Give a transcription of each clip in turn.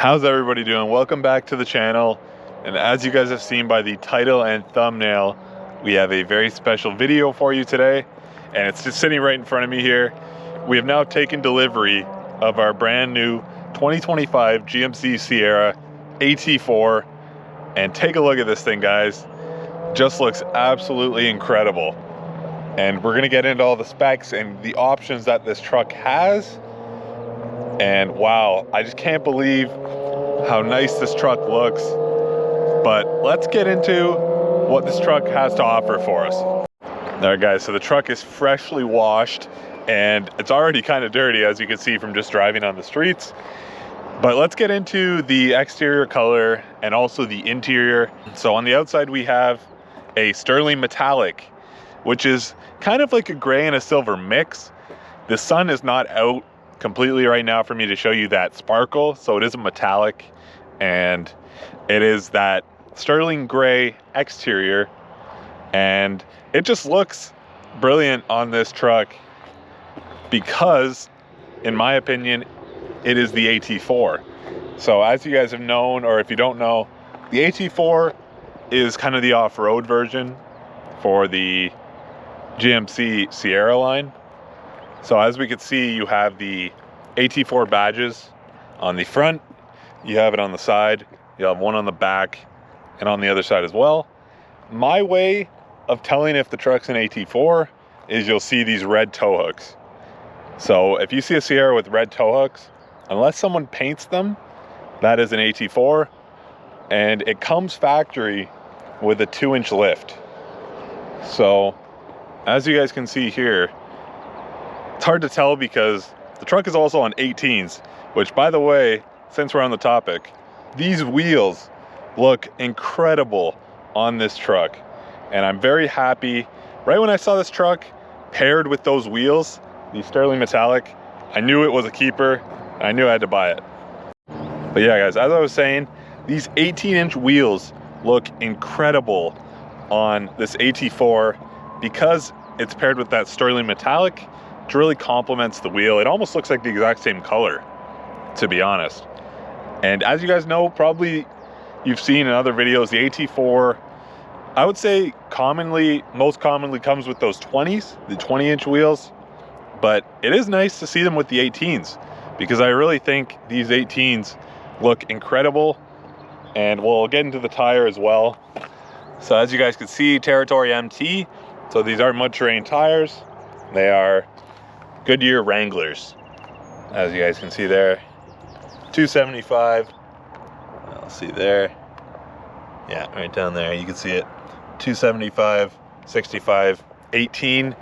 How's everybody doing? Welcome back to the channel. And as you guys have seen by the title and thumbnail, we have a very special video for you today. And it's just sitting right in front of me here. We have now taken delivery of our brand new 2025 GMC Sierra AT4. And take a look at this thing, guys. Just looks absolutely incredible. And we're gonna get into all the specs and the options that this truck has. And wow, I just can't believe how nice this truck looks. But let's get into what this truck has to offer for us. All right, guys, so the truck is freshly washed and it's already kind of dirty, as you can see from just driving on the streets. But let's get into the exterior color and also the interior. So on the outside, we have a sterling metallic, which is kind of like a gray and a silver mix. The sun is not out completely right now for me to show you that sparkle, so it is a metallic, and it is that sterling gray exterior, and it just looks brilliant on this truck because, in my opinion, it is the AT4. So as you guys have known, or if you don't know, the AT4 is kind of the off-road version for the GMC Sierra line. So as we can see, you have the AT4 badges on the front, you have it on the side, you have one on the back, and on the other side as well. My way of telling if the truck's an AT4 is you'll see these red tow hooks. So if you see a Sierra with red tow hooks, unless someone paints them, that is an AT4, and it comes factory with a 2-inch lift. So as you guys can see here, it's hard to tell because the truck is also on 18s, which, by the way, since we're on the topic, these wheels look incredible on this truck. And I'm very happy. Right when I saw this truck paired with those wheels, the sterling metallic, I knew it was a keeper. And I knew I had to buy it. But yeah, guys, as I was saying, these 18-inch wheels look incredible on this AT4 because it's paired with that sterling metallic. It really complements the wheel. It almost looks like the exact same color, to be honest. And as you guys know, probably you've seen in other videos, the AT4, I would say most commonly comes with those 20s, the 20-inch wheels. But it is nice to see them with the 18s because I really think these 18s look incredible. And we'll get into the tire as well. So as you guys can see, Territory MT. So these are mud terrain tires. They are Goodyear Wranglers, as you guys can see there. 275. I'll see there. Yeah, right down there, you can see it. 275, 65, 18.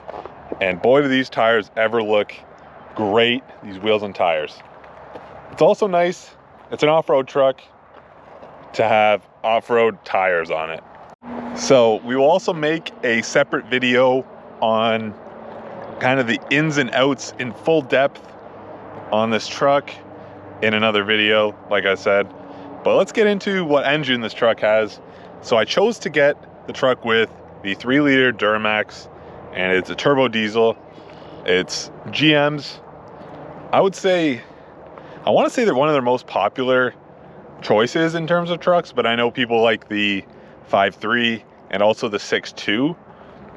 And boy, do these tires ever look great, these wheels and tires. It's also nice, it's an off-road truck, to have off-road tires on it. So we will also make a separate video on kind of the ins and outs in full depth on this truck in another video, like I said. But let's get into what engine this truck has. So I chose to get the truck with the 3-liter Duramax, and it's a turbo diesel. It's GM's, I want to say they're one of their most popular choices in terms of trucks, but I know people like the 5.3 and also the 6.2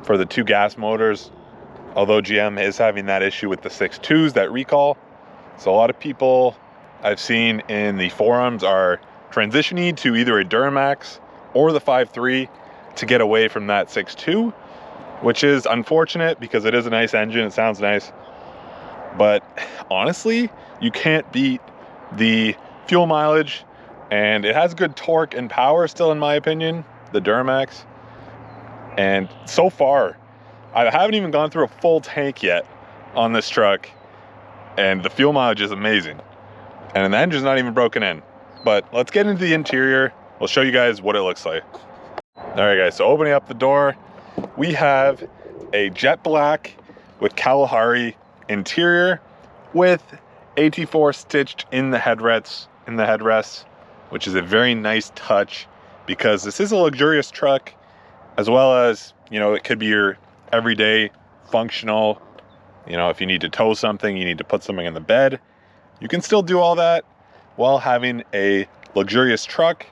for the 2 gas motors, although GM is having that issue with the 6.2s, that recall. So a lot of people I've seen in the forums are transitioning to either a Duramax or the 5.3 to get away from that 6.2, which is unfortunate because it is a nice engine, it sounds nice. But honestly, you can't beat the fuel mileage, and it has good torque and power still, in my opinion, the Duramax. And so far, I haven't even gone through a full tank yet on this truck, and the fuel mileage is amazing. And the engine's not even broken in. But let's get into the interior. We'll show you guys what it looks like. All right, guys, so opening up the door, we have a jet black with Kalahari interior with AT4 stitched in the headrests, which is a very nice touch because this is a luxurious truck, as well as, you know, it could be your everyday functional, you know, if you need to tow something, you need to put something in the bed, you can still do all that. while having a luxurious truck.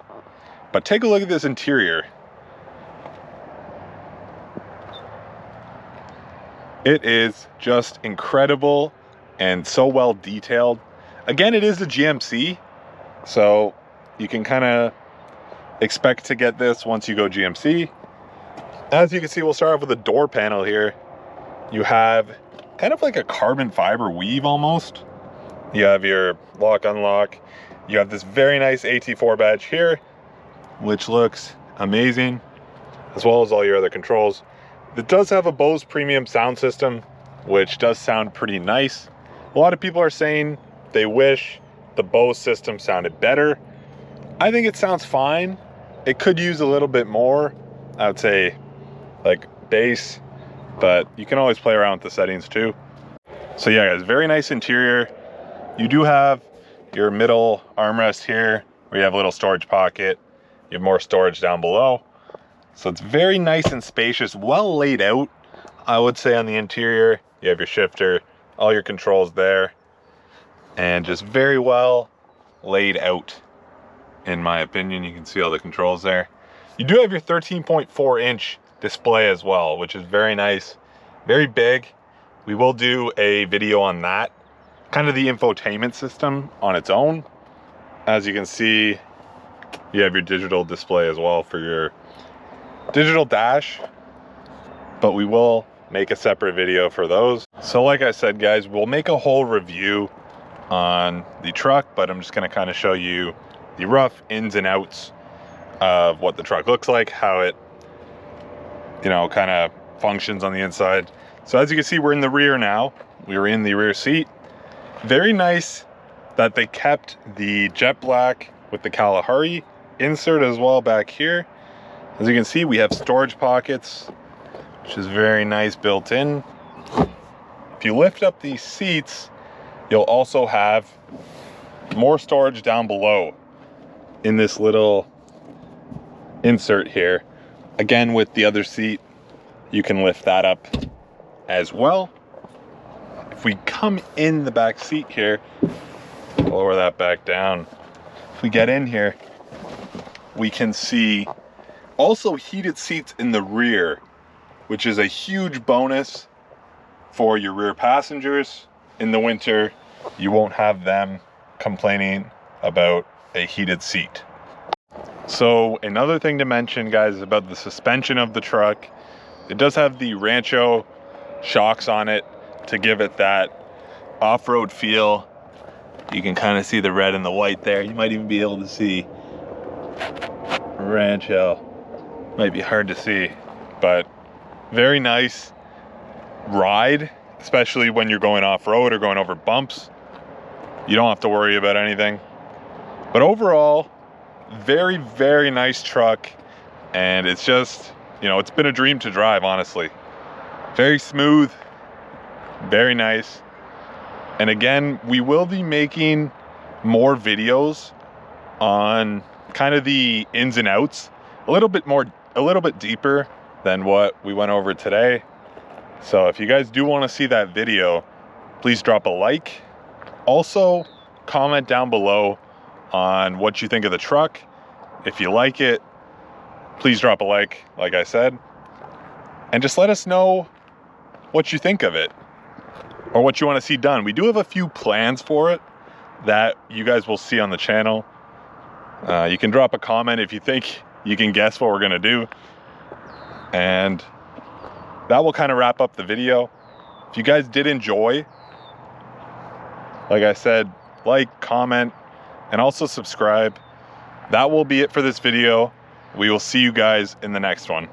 But take a look at this interior. It is just incredible and so well detailed. Again, it is a GMC, so you can kind of expect to get this once you go GMC. As you can see, we'll start off with the door panel here. You have kind of like a carbon fiber weave almost. You have your lock, unlock. You have this very nice AT4 badge here, which looks amazing, as well as all your other controls. It does have a Bose premium sound system, which does sound pretty nice. A lot of people are saying they wish the Bose system sounded better. I think it sounds fine. It could use a little bit more, I would say, like bass, but you can always play around with the settings too. So yeah, guys, very nice interior. You do have your middle armrest here, where you have a little storage pocket. You have more storage down below. So it's very nice and spacious, well laid out, I would say, on the interior. You have your shifter, all your controls there, and just very well laid out, in my opinion. You can see all the controls there. You do have your 13.4-inch display as well, which is very nice, very big. We will do a video on that, kind of the infotainment system on its own. As you can see, you have your digital display as well for your digital dash, but we will make a separate video for those. So like I said, guys, we'll make a whole review on the truck, but I'm just going to kind of show you the rough ins and outs of what the truck looks like, how it, you know, kind of functions on the inside. So as you can see, we're in the rear now. We're in the rear seat. Very nice that they kept the jet black with the Kalahari insert as well back here. As you can see, we have storage pockets, which is very nice built in. If you lift up these seats, you'll also have more storage down below in this little insert here. Again, with the other seat, you can lift that up as well. If we come in the back seat here, lower that back down. If we get in here, we can see also heated seats in the rear, which is a huge bonus for your rear passengers. In the winter, you won't have them complaining about a heated seat. So another thing to mention, guys, is about the suspension of the truck. It does have the Rancho shocks on it to give it that off-road feel. You can kind of see the red and the white there. You might even be able to see Rancho. Might be hard to see, but very nice ride, especially when you're going off-road or going over bumps. You don't have to worry about anything. But overall, very, very nice truck. And it's just, you know, it's been a dream to drive, honestly. Very smooth, very nice. And again, we will be making more videos on kind of the ins and outs, a little bit deeper than what we went over today. So if you guys do want to see that video, please drop a like. Also, comment down below on what you think of the truck. If you like it, please drop a like I said. And just let us know what you think of it or what you want to see done. We do have a few plans for it that you guys will see on the channel. You can drop a comment if you think you can guess what we're gonna do. And that will kind of wrap up the video. If you guys did enjoy, like I said, like, comment, and also subscribe. That will be it for this video. We will see you guys in the next one.